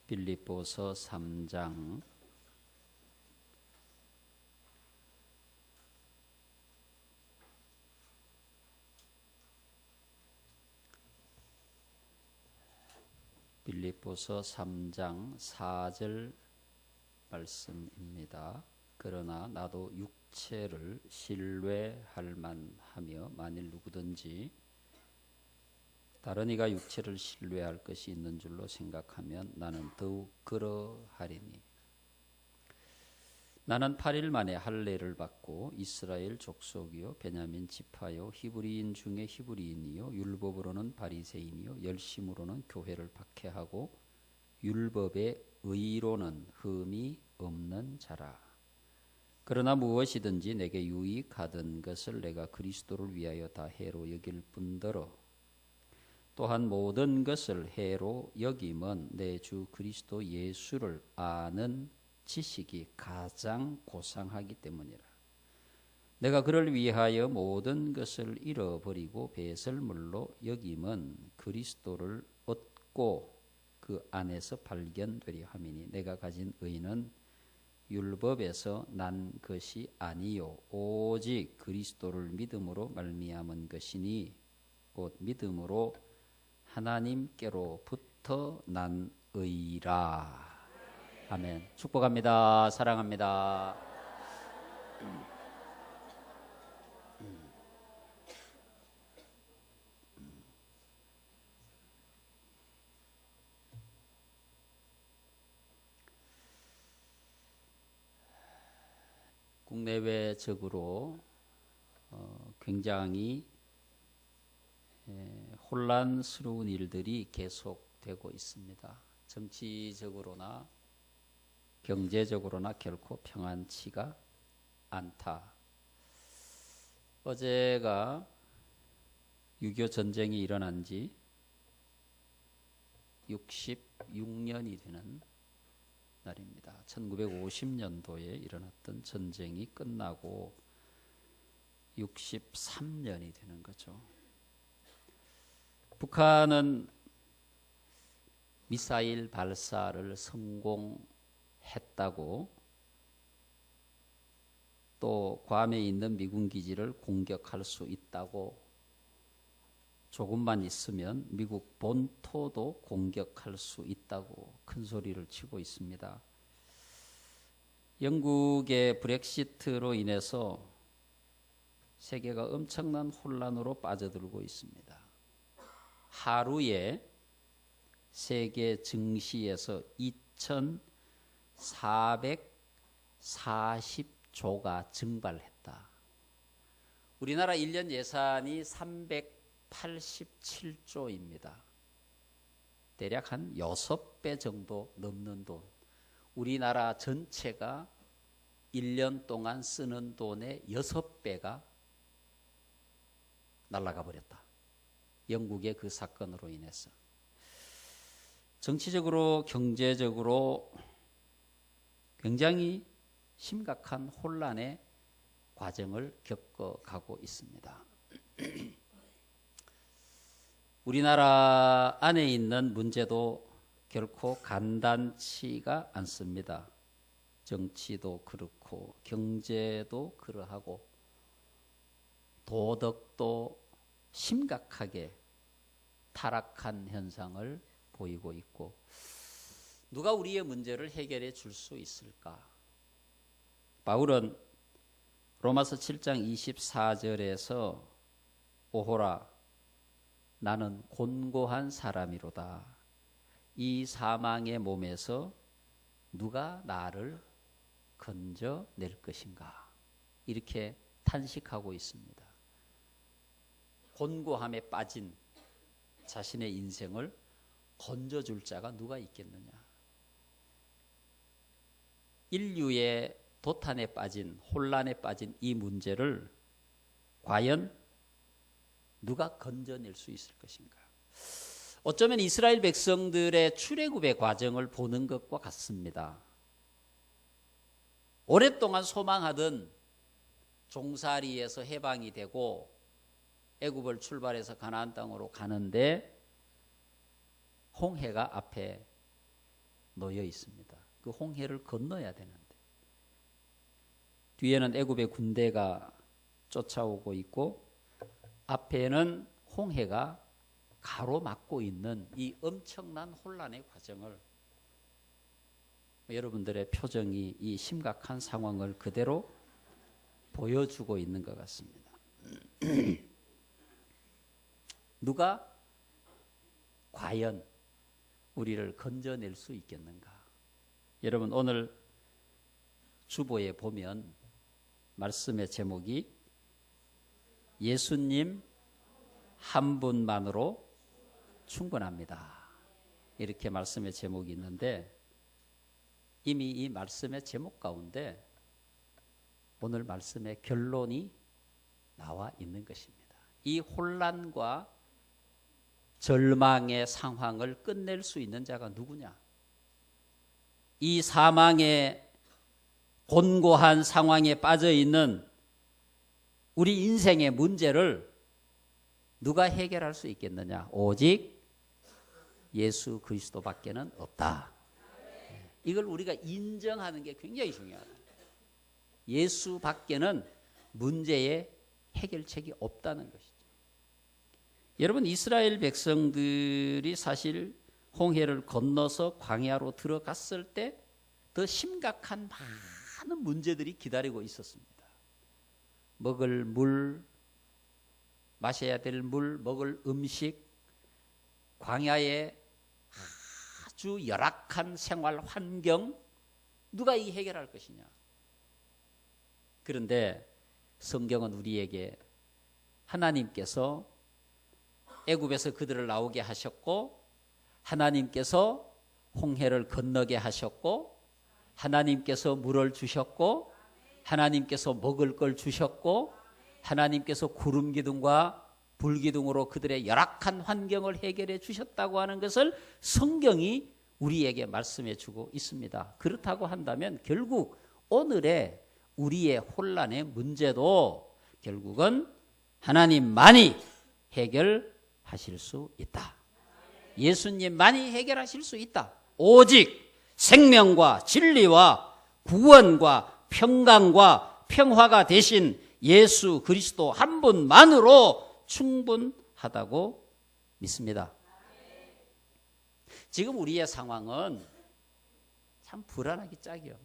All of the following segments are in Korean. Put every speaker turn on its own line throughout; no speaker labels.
빌립보서 3장 빌립보서 3장 4절 말씀입니다. 그러나 나도 육체를 신뢰할 만하며 만일 누구든지 다른 이가 육체를 신뢰할 것이 있는 줄로 생각하면 나는 더욱 그러하리니 나는 8일 만에 할례를 받고 이스라엘 족속이요 베냐민 지파요 히브리인 중에 히브리인이요 율법으로는 바리새인이요 열심으로는 교회를 박해하고 율법의 의로는 흠이 없는 자라. 그러나 무엇이든지 내게 유익하던 것을 내가 그리스도를 위하여 다 해로 여길 뿐더러 또한 모든 것을 해로 여김은 내 주 그리스도 예수를 아는 지식이 가장 고상하기 때문이라. 내가 그를 위하여 모든 것을 잃어버리고 배설물로 여김은 그리스도를 얻고 그 안에서 발견되려 함이니 내가 가진 의는 율법에서 난 것이 아니요 오직 그리스도를 믿음으로 말미암은 것이니 곧 믿음으로 하나님께로부터 난 의라. 아멘. 축복합니다. 사랑합니다. 국내외적으로 굉장히 혼란스러운 일들이 계속되고 있습니다. 정치적으로나 경제적으로나 결코 평안치가 않다. 어제가 6.25 전쟁이 일어난 지 66년이 되는 날입니다. 1950년도에 일어났던 전쟁이 끝나고 63년이 되는 거죠. 북한은 미사일 발사를 성공했다고 또 괌에 있는 미군 기지를 공격할 수 있다고 조금만 있으면 미국 본토도 공격할 수 있다고 큰 소리를 치고 있습니다. 영국의 브렉시트로 인해서 세계가 엄청난 혼란으로 빠져들고 있습니다. 하루에 세계 증시에서 2,440조가 증발했다. 우리나라 1년 예산이 387조입니다. 대략 한 6배 정도 넘는 돈. 우리나라 전체가 1년 동안 쓰는 돈의 6배가 날아가 버렸다. 영국의 그 사건으로 인해서. 정치적으로 경제적으로 굉장히 심각한 혼란의 과정을 겪어가고 있습니다. 우리나라 안에 있는 문제도 결코 간단치가 않습니다. 정치도 그렇고 경제도 그러하고 도덕도 심각하게 타락한 현상을 보이고 있고 누가 우리의 문제를 해결해 줄 수 있을까? 바울은 로마서 7장 24절에서 오호라 나는 곤고한 사람이로다. 이 사망의 몸에서 누가 나를 건져낼 것인가? 이렇게 탄식하고 있습니다. 곤고함에 빠진 자신의 인생을 건져줄 자가 누가 있겠느냐? 인류의 도탄에 빠진 혼란에 빠진 이 문제를 과연 누가 건져낼 수 있을 것인가? 어쩌면 이스라엘 백성들의 출애굽의 과정을 보는 것과 같습니다. 오랫동안 소망하던 종살이에서 해방이 되고 애굽을 출발해서 가나안 땅으로 가는데 홍해가 앞에 놓여 있습니다. 그 홍해를 건너야 되는데 뒤에는 애굽의 군대가 쫓아오고 있고 앞에는 홍해가 가로막고 있는 이 엄청난 혼란의 과정을 여러분들의 표정이 이 심각한 상황을 그대로 보여주고 있는 것 같습니다. 누가 과연 우리를 건져낼 수 있겠는가? 여러분 오늘 주보에 보면 말씀의 제목이 예수님 한 분만으로 충분합니다. 이렇게 말씀의 제목이 있는데 이미 이 말씀의 제목 가운데 오늘 말씀의 결론이 나와 있는 것입니다. 이 혼란과 절망의 상황을 끝낼 수 있는 자가 누구냐? 이 사망의 곤고한 상황에 빠져 있는 우리 인생의 문제를 누가 해결할 수 있겠느냐? 오직 예수 그리스도밖에는 없다. 이걸 우리가 인정하는 게 굉장히 중요하다. 예수밖에는 문제의 해결책이 없다는 것이죠. 여러분 이스라엘 백성들이 사실 홍해를 건너서 광야로 들어갔을 때 더 심각한 많은 문제들이 기다리고 있었습니다. 먹을 물, 마셔야 될 물, 먹을 음식, 광야의 아주 열악한 생활 환경, 누가 이 해결할 것이냐? 그런데 성경은 우리에게 하나님께서 애굽에서 그들을 나오게 하셨고 하나님께서 홍해를 건너게 하셨고 하나님께서 물을 주셨고 하나님께서 먹을 걸 주셨고 하나님께서 구름 기둥과 불 기둥으로 그들의 열악한 환경을 해결해 주셨다고 하는 것을 성경이 우리에게 말씀해 주고 있습니다. 그렇다고 한다면 결국 오늘의 우리의 혼란의 문제도 결국은 하나님만이 해결하실 수 있다. 예수님만이 해결하실 수 있다. 오직 생명과 진리와 구원과 평강과 평화가 되신 예수 그리스도 한 분만으로 충분하다고 믿습니다. 지금 우리의 상황은 참 불안하기 짝이요.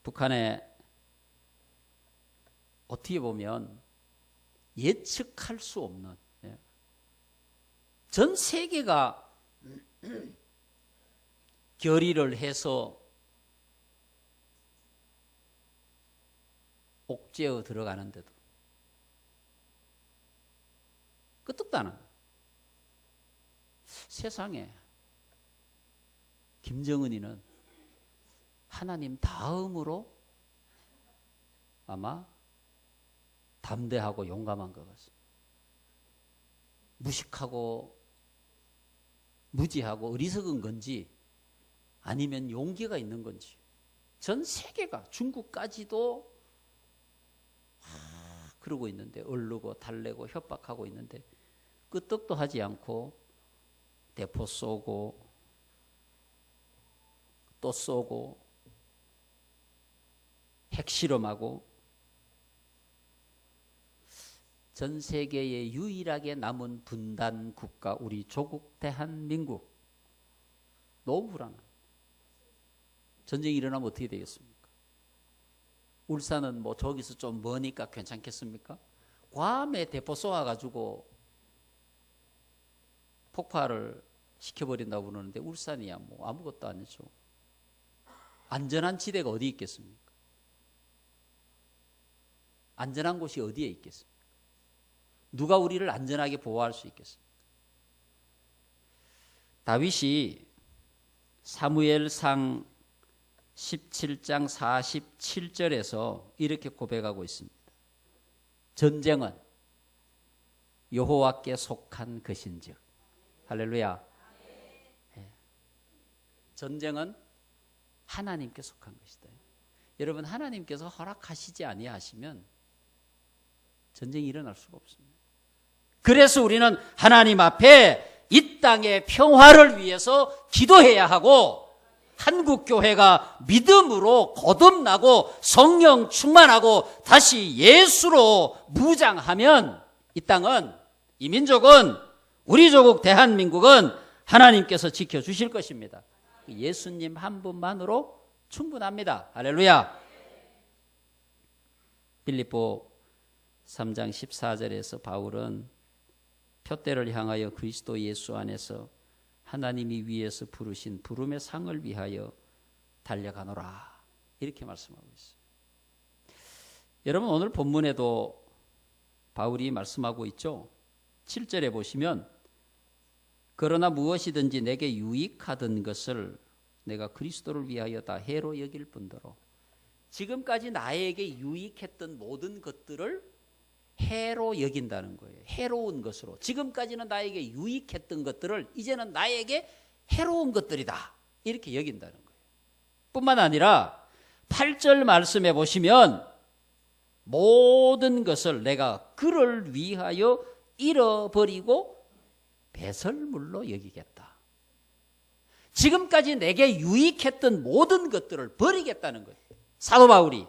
북한에 어떻게 보면 예측할 수 없는 전 세계가 결의를 해서 옥죄어 들어가는데도 끄떡도 안 하는 세상에 김정은이는 하나님 다음으로 아마 담대하고 용감한 것 같습니다. 무식하고 무지하고 어리석은 건지 아니면 용기가 있는 건지 전 세계가 중국까지도 그러고 있는데 얼르고 달래고 협박하고 있는데 끄떡도 하지 않고 대포 쏘고 또 쏘고 핵실험하고 전 세계에 유일하게 남은 분단 국가 우리 조국 대한민국 너무 불안합니다. 전쟁이 일어나면 어떻게 되겠습니까? 울산은 뭐 저기서 좀 머니까 괜찮겠습니까? 괌에 대포 쏘아가지고 폭발을 시켜버린다고 그러는데 울산이야 뭐 아무것도 아니죠. 안전한 지대가 어디 있겠습니까? 안전한 곳이 어디에 있겠습니까? 누가 우리를 안전하게 보호할 수 있겠습니까? 다윗이 사무엘상 17장 47절에서 이렇게 고백하고 있습니다. 전쟁은 여호와께 속한 것인즉. 할렐루야. 네. 전쟁은 하나님께 속한 것이다. 여러분 하나님께서 허락하시지 아니하시면 전쟁이 일어날 수가 없습니다. 그래서 우리는 하나님 앞에 이 땅의 평화를 위해서 기도해야 하고 한국교회가 믿음으로 거듭나고 성령 충만하고 다시 예수로 무장하면 이 땅은, 이 민족은, 우리 조국 대한민국은 하나님께서 지켜주실 것입니다. 예수님 한 분만으로 충분합니다. 할렐루야. 빌립보 3장 14절에서 바울은 표대를 향하여 그리스도 예수 안에서 하나님이 위에서 부르신 부름의 상을 위하여 달려가노라, 이렇게 말씀하고 있어요. 여러분, 오늘 본문에도 바울이 말씀하고 있죠. 7절에 보시면 그러나 무엇이든지 내게 유익하던 것을 내가 그리스도를 위하여 다 해로 여길 뿐더러, 지금까지 나에게 유익했던 모든 것들을 해로 여긴다는 거예요. 해로운 것으로. 지금까지는 나에게 유익했던 것들을 이제는 나에게 해로운 것들이다, 이렇게 여긴다는 거예요. 뿐만 아니라 8절 말씀해 보시면 모든 것을 내가 그를 위하여 잃어버리고 배설물로 여기겠다. 지금까지 내게 유익했던 모든 것들을 버리겠다는 거예요. 사도 바울이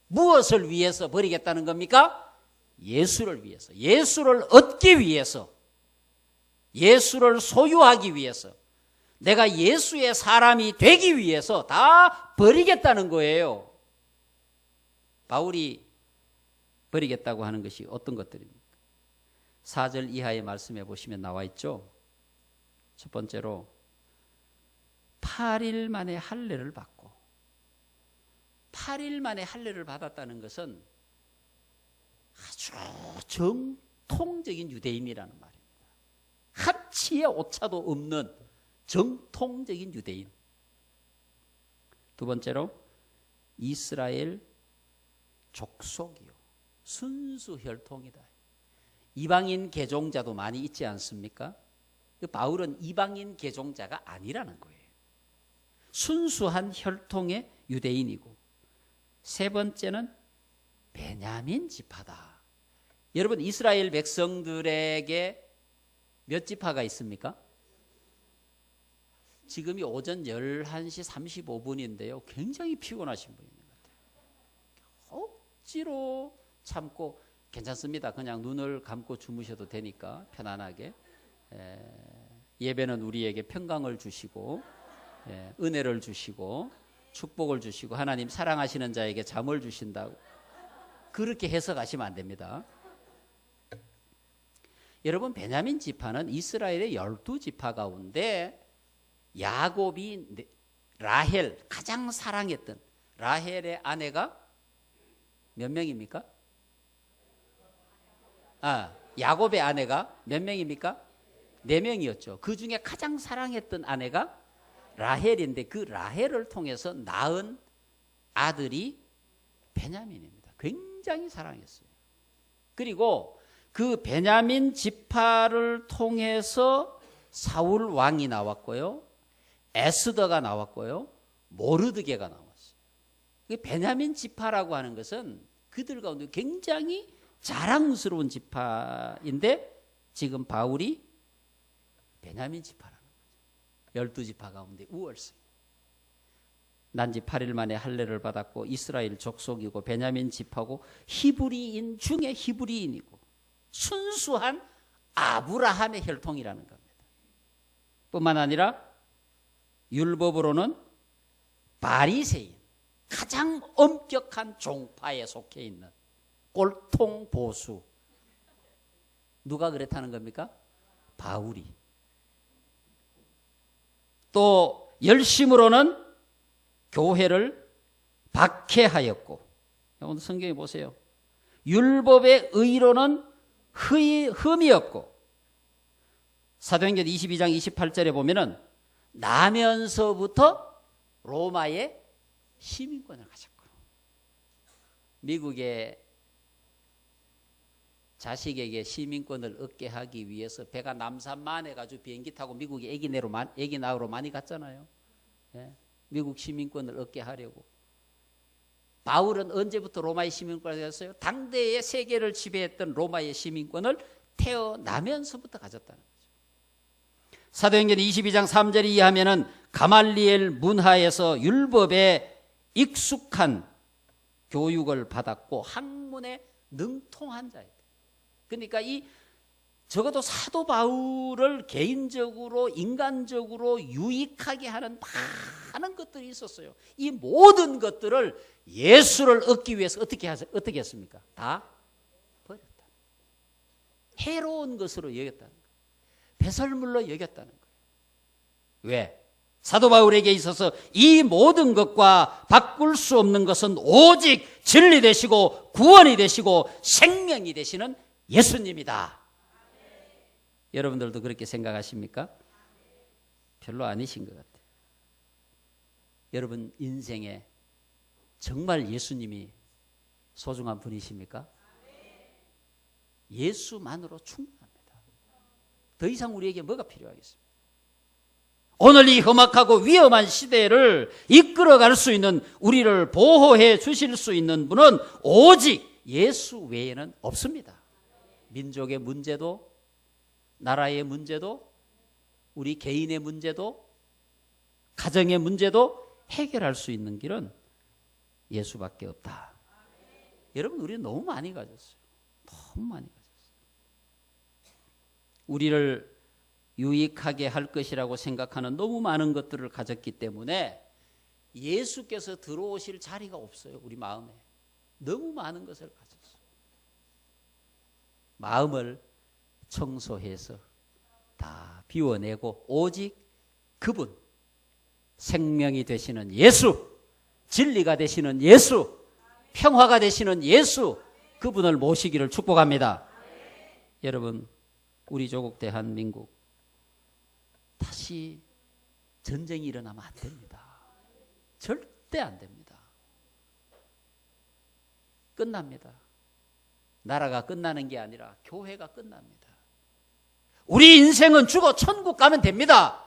무엇을 위해서 버리겠다는 겁니까? 예수를 위해서, 예수를 얻기 위해서, 예수를 소유하기 위해서, 내가 예수의 사람이 되기 위해서 다 버리겠다는 거예요. 바울이 버리겠다고 하는 것이 어떤 것들입니까? 4절 이하의 말씀해 보시면 나와 있죠. 첫 번째로 8일 만에 할례를 받고, 8일 만에 할례를 받았다는 것은 아주 정통적인 유대인이라는 말입니다. 한치의 오차도 없는 정통적인 유대인. 두 번째로 이스라엘 족속이요, 순수 혈통이다. 이방인 개종자도 많이 있지 않습니까? 바울은 이방인 개종자가 아니라는 거예요. 순수한 혈통의 유대인이고, 세 번째는 베냐민 지파다. 여러분, 이스라엘 백성들에게 몇 지파가 있습니까? 지금이 오전 11시 35분인데요. 굉장히 피곤하신 분인 것 같아요. 억지로 참고, 괜찮습니다. 그냥 눈을 감고 주무셔도 되니까 편안하게. 예배는 우리에게 평강을 주시고, 은혜를 주시고, 축복을 주시고, 하나님 사랑하시는 자에게 잠을 주신다고 그렇게 해석하시면 안 됩니다. 여러분, 베냐민 지파는 이스라엘의 12지파 가운데 야곱이 라헬, 가장 사랑했던 라헬의 아내가 몇 명입니까? 야곱의 아내가 몇 명입니까? 4명이었죠. 그 중에 가장 사랑했던 아내가 라헬인데, 그 라헬을 통해서 낳은 아들이 베냐민입니다. 굉장히 사랑했어요. 그리고 그 베냐민 지파를 통해서 사울 왕이 나왔고요, 에스더가 나왔고요, 모르드게가 나왔어요. 베냐민 지파라고 하는 것은 그들 가운데 굉장히 자랑스러운 지파인데, 지금 바울이 베냐민 지파라는 거죠. 12지파 가운데 우월세. 난지 8일 만에 할례를 받았고, 이스라엘 족속이고, 베냐민 지파고, 히브리인 중에 히브리인이고, 순수한 아브라함의 혈통이라는 겁니다. 뿐만 아니라 율법으로는 바리새인, 가장 엄격한 종파에 속해 있는 꼴통 보수. 누가 그랬다는 겁니까? 바울이. 또 열심으로는 교회를 박해하였고, 오늘 성경에 보세요. 율법의 의로는 흠이었고, 사도행전 22장 28절에 보면은 나면서부터 로마의 시민권을 가졌고, 미국의 자식에게 시민권을 얻게 하기 위해서 배가 남산만해가지고 비행기 타고 미국에 애기 낳으러 많이 갔잖아요. 예? 미국 시민권을 얻게 하려고. 바울은 언제부터 로마의 시민권을 가졌어요? 당대의 세계를 지배했던 로마의 시민권을 태어나면서부터 가졌다는 거죠. 사도행전 22장 3절에 의하면은 가말리엘 문하에서 율법에 익숙한 교육을 받았고 학문에 능통한 자예요. 그러니까 적어도 사도 바울을 개인적으로 인간적으로 유익하게 하는 많은 것들이 있었어요. 이 모든 것들을 예수를 얻기 위해서 어떻게 했습니까? 다 버렸다. 해로운 것으로 여겼다는 거예요. 배설물로 여겼다는 거예요. 왜? 사도 바울에게 있어서 이 모든 것과 바꿀 수 없는 것은 오직 진리 되시고 구원이 되시고 생명이 되시는 예수님이다. 여러분들도 그렇게 생각하십니까? 별로 아니신 것 같아요. 여러분 인생에 정말 예수님이 소중한 분이십니까? 예수만으로 충분합니다. 더 이상 우리에게 뭐가 필요하겠습니까? 오늘 이 험악하고 위험한 시대를 이끌어갈 수 있는, 우리를 보호해 주실 수 있는 분은 오직 예수 외에는 없습니다. 민족의 문제도, 나라의 문제도, 우리 개인의 문제도, 가정의 문제도 해결할 수 있는 길은 예수밖에 없다. 여러분, 우리는 너무 많이 가졌어요. 너무 많이 가졌어요. 우리를 유익하게 할 것이라고 생각하는 너무 많은 것들을 가졌기 때문에 예수께서 들어오실 자리가 없어요. 우리 마음에 너무 많은 것을 가졌어요. 마음을 청소해서 다 비워내고 오직 그분, 생명이 되시는 예수, 진리가 되시는 예수, 평화가 되시는 예수, 그분을 모시기를 축복합니다. 여러분, 우리 조국 대한민국 다시 전쟁이 일어나면 안 됩니다. 절대 안 됩니다. 끝납니다. 나라가 끝나는 게 아니라 교회가 끝납니다. 우리 인생은 죽어 천국 가면 됩니다.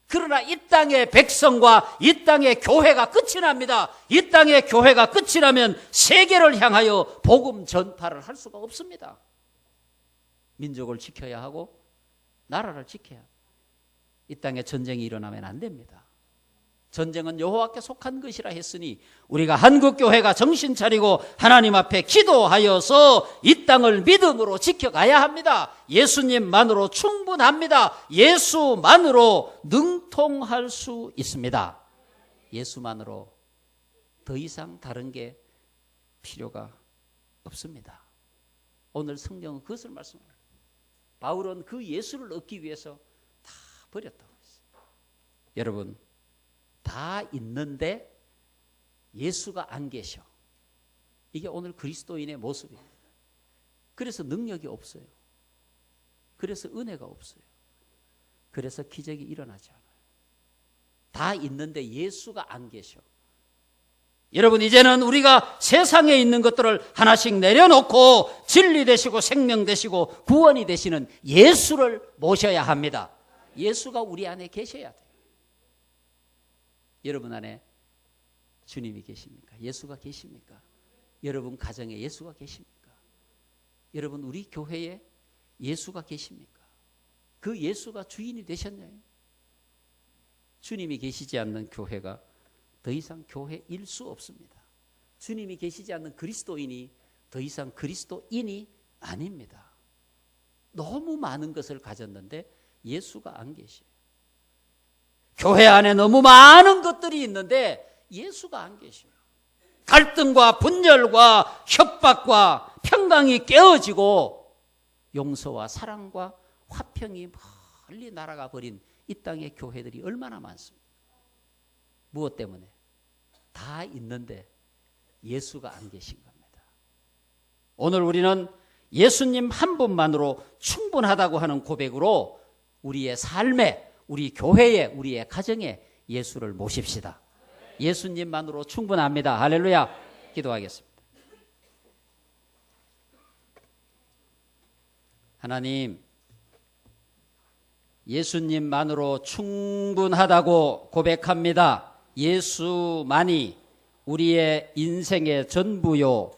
그러나 이 땅의 백성과 이 땅의 교회가 끝이 납니다. 이 땅의 교회가 끝이 나면 세계를 향하여 복음 전파를 할 수가 없습니다. 민족을 지켜야 하고 나라를 지켜야 합니다. 이 땅에 전쟁이 일어나면 안 됩니다. 전쟁은 여호와께 속한 것이라 했으니 우리가 한국교회가 정신 차리고 하나님 앞에 기도하여서 이 땅을 믿음으로 지켜가야 합니다. 예수님만으로 충분합니다. 예수만으로 능통할 수 있습니다. 예수만으로 더 이상 다른 게 필요가 없습니다. 오늘 성경은 그것을 말씀합니다. 바울은 그 예수를 얻기 위해서 다 버렸다고 했어요. 여러분, 다 있는데 예수가 안 계셔. 이게 오늘 그리스도인의 모습입니다. 그래서 능력이 없어요. 그래서 은혜가 없어요. 그래서 기적이 일어나지 않아요. 다 있는데 예수가 안 계셔. 여러분, 이제는 우리가 세상에 있는 것들을 하나씩 내려놓고 진리 되시고 생명 되시고 구원이 되시는 예수를 모셔야 합니다. 예수가 우리 안에 계셔야 돼요. 여러분 안에 주님이 계십니까? 예수가 계십니까? 여러분 가정에 예수가 계십니까? 여러분 우리 교회에 예수가 계십니까? 그 예수가 주인이 되셨나요? 주님이 계시지 않는 교회가 더 이상 교회일 수 없습니다. 주님이 계시지 않는 그리스도인이 더 이상 그리스도인이 아닙니다. 너무 많은 것을 가졌는데 예수가 안 계셔요. 교회 안에 너무 많은 것들이 있는데 예수가 안 계셔요. 갈등과 분열과 협박과 평강이 깨어지고 용서와 사랑과 화평이 멀리 날아가 버린 이 땅의 교회들이 얼마나 많습니까? 무엇 때문에? 다 있는데 예수가 안 계신 겁니다. 오늘 우리는 예수님 한 분만으로 충분하다고 하는 고백으로 우리의 삶에, 우리 교회에, 우리의 가정에 예수를 모십시다. 예수님만으로 충분합니다. 할렐루야. 기도하겠습니다. 하나님, 예수님만으로 충분하다고 고백합니다. 예수만이 우리의 인생의 전부요,